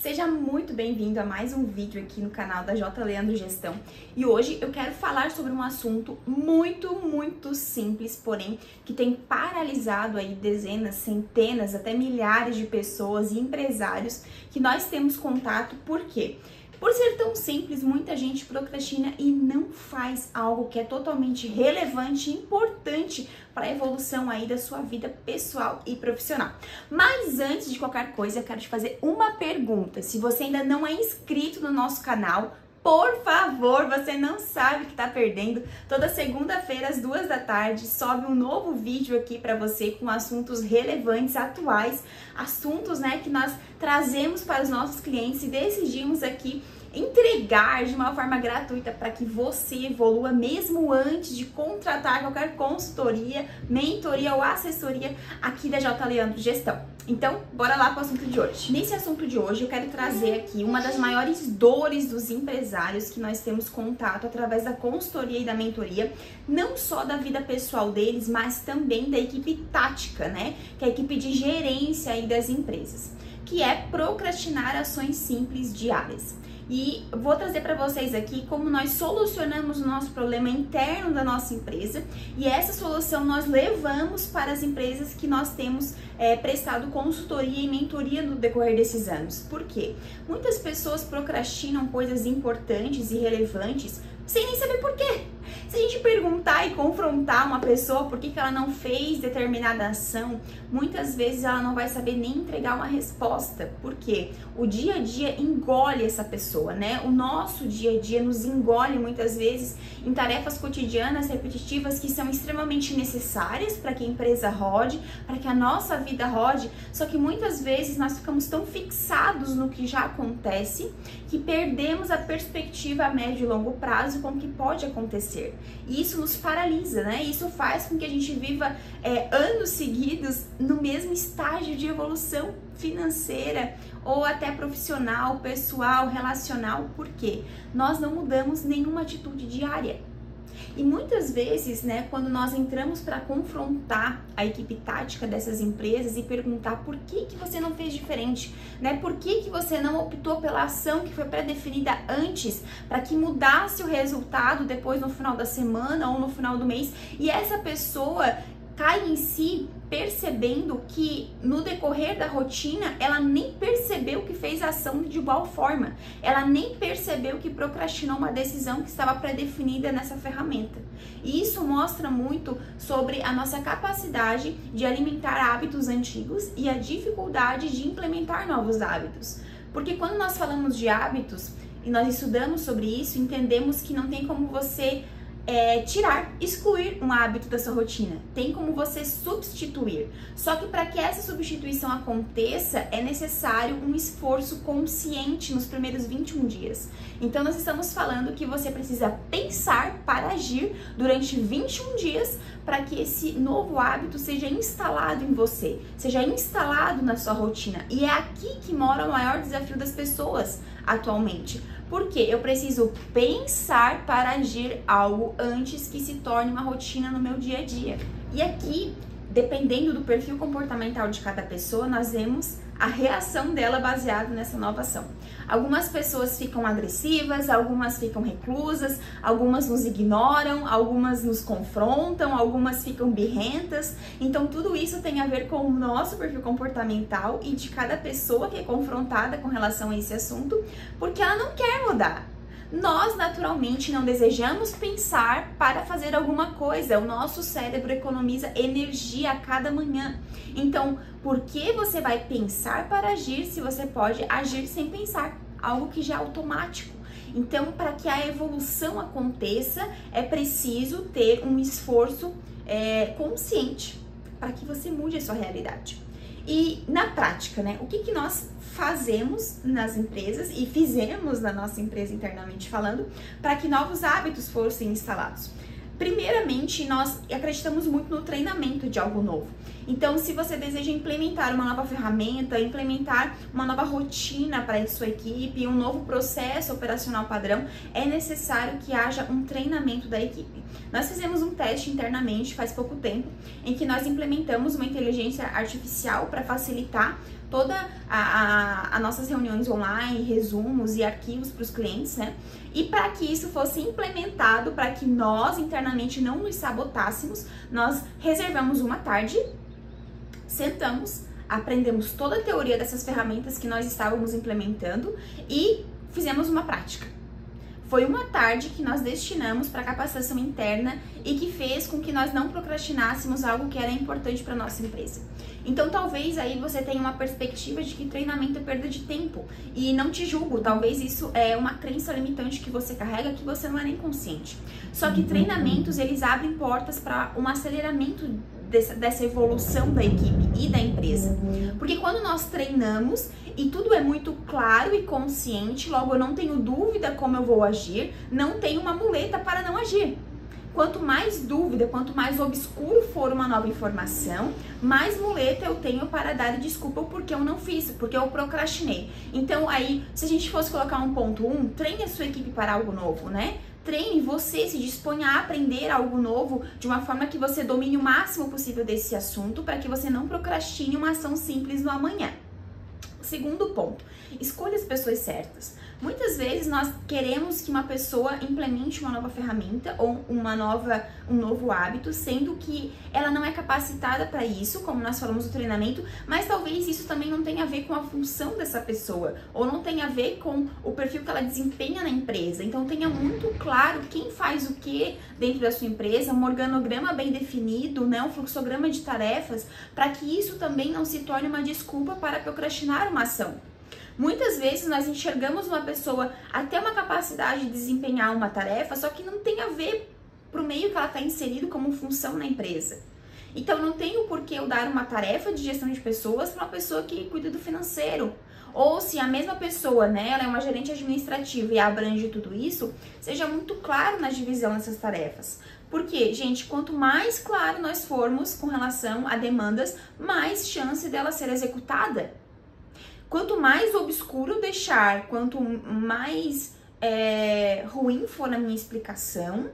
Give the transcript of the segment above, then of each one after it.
Seja muito bem-vindo a mais um vídeo aqui no canal da J. Leandro Gestão. E hoje eu quero falar sobre um assunto muito simples, porém que tem paralisado aí dezenas, centenas, até milhares de pessoas e empresários que nós temos contato. Por quê? Por ser tão simples, muita gente procrastina e não faz algo que é totalmente relevante e importante para a evolução aí da sua vida pessoal e profissional. Mas antes de qualquer coisa, eu quero te fazer uma pergunta. Se você ainda não é inscrito no nosso canal, por favor, você não sabe o que está perdendo. Toda segunda-feira às 2 da tarde sobe um novo vídeo aqui para você com assuntos relevantes, atuais, assuntos, que nós trazemos para os nossos clientes e decidimos aqui entregar de uma forma gratuita para que você evolua mesmo antes de contratar qualquer consultoria, mentoria ou assessoria aqui da J. Leandro Gestão. Então, bora lá para o assunto de hoje. Nesse assunto de hoje, eu quero trazer aqui uma das maiores dores dos empresários que nós temos contato através da consultoria e da mentoria, não só da vida pessoal deles, mas também da equipe tática, que é a equipe de gerência aí das empresas, que é procrastinar ações simples diárias. E vou trazer para vocês aqui como nós solucionamos o nosso problema interno da nossa empresa, e essa solução nós levamos para as empresas que nós temos prestado consultoria e mentoria no decorrer desses anos. Por quê? Muitas pessoas procrastinam coisas importantes e relevantes sem nem saber por quê. Se a gente perguntar e confrontar uma pessoa por que ela não fez determinada ação, muitas vezes ela não vai saber nem entregar uma resposta, porque o dia a dia engole essa pessoa, O nosso dia a dia nos engole muitas vezes em tarefas cotidianas repetitivas que são extremamente necessárias para que a empresa rode, para que a nossa vida rode, só que muitas vezes nós ficamos tão fixados no que já acontece que perdemos a perspectiva a médio e longo prazo com o que pode acontecer. E isso nos paralisa, Isso faz com que a gente viva anos seguidos no mesmo estágio de evolução financeira ou até profissional, pessoal, relacional. Por quê? Nós não mudamos nenhuma atitude diária. E muitas vezes, quando nós entramos para confrontar a equipe tática dessas empresas e perguntar por que você não fez diferente, Por que você não optou pela ação que foi pré-definida antes, para que mudasse o resultado depois no final da semana ou no final do mês, e essa pessoa cai em si percebendo que no decorrer da rotina ela nem percebeu que fez a ação de igual forma, ela nem percebeu que procrastinou uma decisão que estava pré-definida nessa ferramenta. E isso mostra muito sobre a nossa capacidade de alimentar hábitos antigos e a dificuldade de implementar novos hábitos. Porque quando nós falamos de hábitos e nós estudamos sobre isso, entendemos que não tem como você excluir um hábito da sua rotina, tem como você substituir. Só que para que essa substituição aconteça, é necessário um esforço consciente nos primeiros 21 dias. Então nós estamos falando que você precisa pensar para agir durante 21 dias para que esse novo hábito seja instalado em você, seja instalado na sua rotina. E é aqui que mora o maior desafio das pessoas atualmente. Porque eu preciso pensar para agir algo antes que se torne uma rotina no meu dia a dia. E aqui, dependendo do perfil comportamental de cada pessoa, nós vemos a reação dela baseada nessa nova ação. Algumas pessoas ficam agressivas, algumas ficam reclusas, algumas nos ignoram, algumas nos confrontam, algumas ficam birrentas. Então tudo isso tem a ver com o nosso perfil comportamental e de cada pessoa que é confrontada com relação a esse assunto, porque ela não quer mudar. Nós, naturalmente, não desejamos pensar para fazer alguma coisa. O nosso cérebro economiza energia a cada manhã. Então, por que você vai pensar para agir se você pode agir sem pensar? Algo que já é automático. Então, para que a evolução aconteça, é preciso ter um esforço consciente para que você mude a sua realidade. E na prática, o que nós fazemos nas empresas e fizemos na nossa empresa internamente falando para que novos hábitos fossem instalados? Primeiramente, nós acreditamos muito no treinamento de algo novo. Então, se você deseja implementar uma nova ferramenta, implementar uma nova rotina para a sua equipe, um novo processo operacional padrão, é necessário que haja um treinamento da equipe. Nós fizemos um teste internamente faz pouco tempo, em que nós implementamos uma inteligência artificial para facilitar todas as nossas reuniões online, resumos e arquivos para os clientes, né? E para que isso fosse implementado, para que nós internamente não nos sabotássemos, nós reservamos uma tarde, sentamos, aprendemos toda a teoria dessas ferramentas que nós estávamos implementando e fizemos uma prática. Foi uma tarde que nós destinamos para capacitação interna e que fez com que nós não procrastinássemos algo que era importante para nossa empresa. Então talvez aí você tenha uma perspectiva de que treinamento é perda de tempo e não te julgo, talvez isso é uma crença limitante que você carrega que você não é nem consciente. Só que treinamentos, eles abrem portas para um aceleramento dessa evolução da equipe e da empresa. Porque quando nós treinamos e tudo é muito claro e consciente, logo eu não tenho dúvida como eu vou agir, não tenho uma muleta para não agir. Quanto mais dúvida, quanto mais obscuro for uma nova informação, mais muleta eu tenho para dar desculpa porque eu não fiz, porque eu procrastinei. Então aí, se a gente fosse colocar um ponto 1, treine a sua equipe para algo novo, né? Treine você, se disponha a aprender algo novo de uma forma que você domine o máximo possível desse assunto para que você não procrastine uma ação simples no amanhã. Segundo ponto, escolha as pessoas certas. Muitas vezes nós queremos que uma pessoa implemente uma nova ferramenta ou um novo hábito, sendo que ela não é capacitada para isso, como nós falamos no treinamento, mas talvez isso também não tenha a ver com a função dessa pessoa, ou não tenha a ver com o perfil que ela desempenha na empresa. Então tenha muito claro quem faz o que dentro da sua empresa, um organograma bem definido, né, um fluxograma de tarefas, para que isso também não se torne uma desculpa para procrastinar uma ação. Muitas vezes nós enxergamos uma pessoa até uma capacidade de desempenhar uma tarefa, só que não tem a ver para o meio que ela está inserido como função na empresa. Então não tem o porquê eu dar uma tarefa de gestão de pessoas para uma pessoa que cuida do financeiro. Ou se a mesma pessoa, né, ela é uma gerente administrativa e abrange tudo isso, seja muito claro na divisão dessas tarefas. Porque, gente, quanto mais claro nós formos com relação a demandas, mais chance dela ser executada. Quanto mais obscuro deixar, quanto mais ruim for a minha explicação,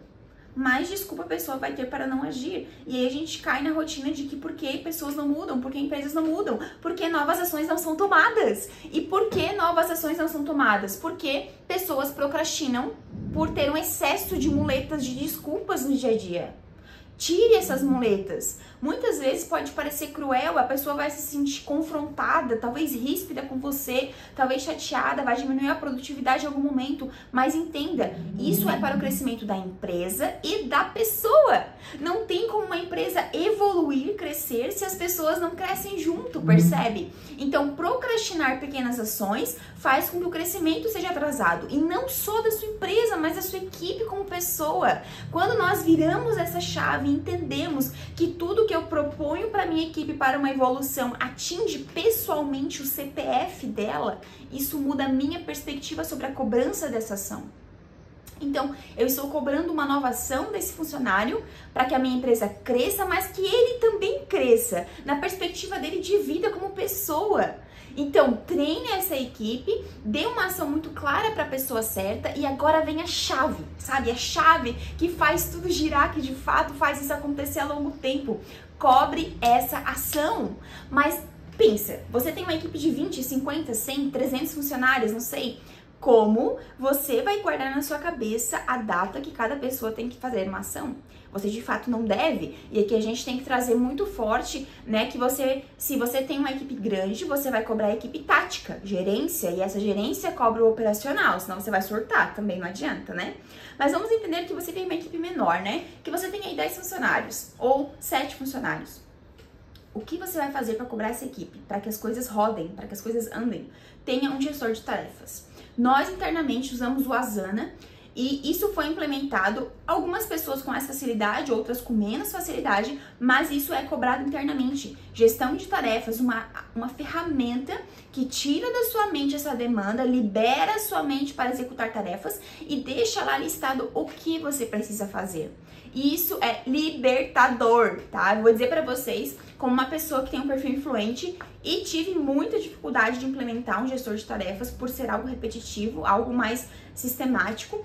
mais desculpa a pessoa vai ter para não agir. E aí a gente cai na rotina de que por que pessoas não mudam, por que empresas não mudam, por que novas ações não são tomadas. E por que novas ações não são tomadas? Porque pessoas procrastinam por ter um excesso de muletas de desculpas no dia a dia. Tire essas muletas. Muitas vezes pode parecer cruel, a pessoa vai se sentir confrontada, talvez ríspida com você, talvez chateada, vai diminuir a produtividade em algum momento, mas entenda, isso é para o crescimento da empresa e da pessoa. Não tem como uma empresa evoluir, crescer, se as pessoas não crescem junto, percebe? Então, procrastinar pequenas ações faz com que o crescimento seja atrasado, e não só da sua empresa, mas da sua equipe como pessoa. Quando nós viramos essa chave e entendemos que tudo que eu proponho para minha equipe para uma evolução atinge pessoalmente o CPF dela, isso muda a minha perspectiva sobre a cobrança dessa ação. Então, eu estou cobrando uma nova ação desse funcionário para que a minha empresa cresça, mas que ele também cresça na perspectiva dele de vida como pessoa. Então, treine essa equipe, dê uma ação muito clara para a pessoa certa e agora vem a chave, sabe? A chave que faz tudo girar, que de fato faz isso acontecer a longo tempo. Cobre essa ação, mas pensa, você tem uma equipe de 20, 50, 100, 300 funcionários, não sei. Como você vai guardar na sua cabeça a data que cada pessoa tem que fazer uma ação? Você de fato não deve, e aqui a gente tem que trazer muito forte, né, que se você tem uma equipe grande, você vai cobrar a equipe tática, gerência, e essa gerência cobra o operacional, senão você vai surtar, também não adianta, né? Mas vamos entender que você tem uma equipe menor, né, que você tem aí 10 funcionários, ou 7 funcionários. O que você vai fazer para cobrar essa equipe? Para que as coisas rodem, para que as coisas andem? Tenha um gestor de tarefas. Nós internamente usamos o Asana e isso foi implementado, algumas pessoas com mais facilidade, outras com menos facilidade, mas isso é cobrado internamente. Gestão de tarefas, uma ferramenta que tira da sua mente essa demanda, libera a sua mente para executar tarefas e deixa lá listado o que você precisa fazer. E isso é libertador, tá? Eu vou dizer para vocês, como uma pessoa que tem um perfil influente e tive muita dificuldade de implementar um gestor de tarefas por ser algo repetitivo, algo mais sistemático.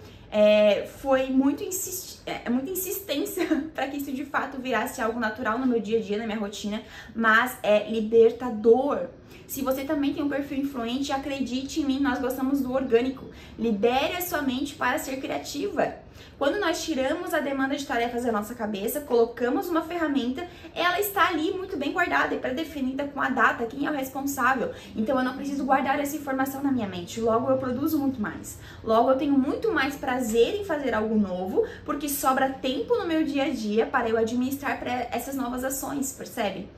Foi muita insistência para que isso de fato virasse algo natural no meu dia a dia, na minha rotina, mas é libertador. Se você também tem um perfil influente, acredite em mim, nós gostamos do orgânico. Lidere a sua mente para ser criativa. Quando nós tiramos a demanda de tarefas da nossa cabeça, colocamos uma ferramenta, ela está ali muito bem guardada e pré-definida com a data, quem é o responsável. Então eu não preciso guardar essa informação na minha mente, logo eu produzo muito mais. Logo eu tenho muito mais prazer em fazer algo novo, porque sobra tempo no meu dia a dia para eu administrar para essas novas ações, percebe?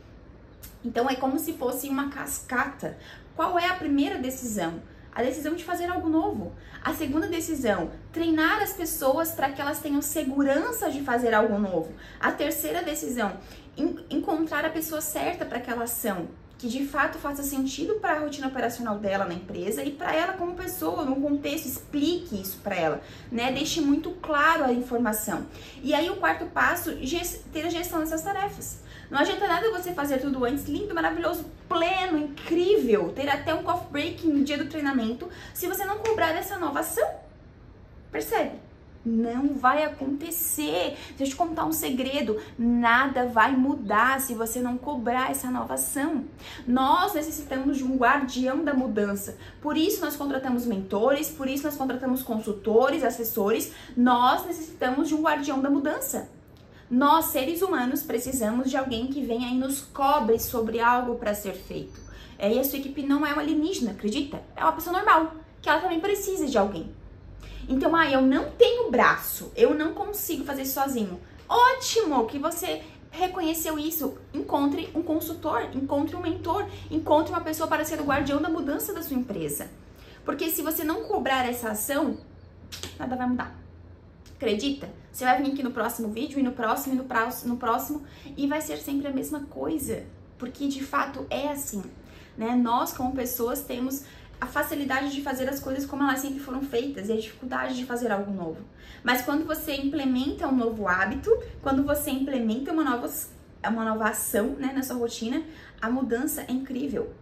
Então é como se fosse uma cascata. Qual é a primeira decisão? A decisão de fazer algo novo. A segunda decisão, treinar as pessoas para que elas tenham segurança de fazer algo novo. A terceira decisão, encontrar a pessoa certa para aquela ação, que de fato faça sentido para a rotina operacional dela na empresa e para ela como pessoa, no contexto, explique isso para ela, né? Deixe muito claro a informação. E aí o quarto passo, ter a gestão dessas tarefas. Não adianta nada você fazer tudo antes, lindo, maravilhoso, pleno, incrível, ter até um coffee break no dia do treinamento, se você não cobrar essa nova ação. Percebe? Não vai acontecer. Deixa eu te contar um segredo, nada vai mudar se você não cobrar essa nova ação. Nós necessitamos de um guardião da mudança. Por isso nós contratamos mentores, por isso nós contratamos consultores, assessores. Nós necessitamos de um guardião da mudança. Nós, seres humanos, precisamos de alguém que venha e nos cobre sobre algo para ser feito. E a sua equipe não é uma alienígena, acredita? É uma pessoa normal, que ela também precisa de alguém. Então, eu não tenho braço, eu não consigo fazer isso sozinho. Ótimo que você reconheceu isso. Encontre um consultor, encontre um mentor, encontre uma pessoa para ser o guardião da mudança da sua empresa. Porque se você não cobrar essa ação, nada vai mudar. Acredita? Você vai vir aqui no próximo vídeo, e no próximo, e no próximo, e vai ser sempre a mesma coisa. Porque, de fato, é assim, né? Nós, como pessoas, temos a facilidade de fazer as coisas como elas sempre foram feitas e a dificuldade de fazer algo novo. Mas quando você implementa um novo hábito, quando você implementa uma nova ação, né, na sua rotina, a mudança é incrível.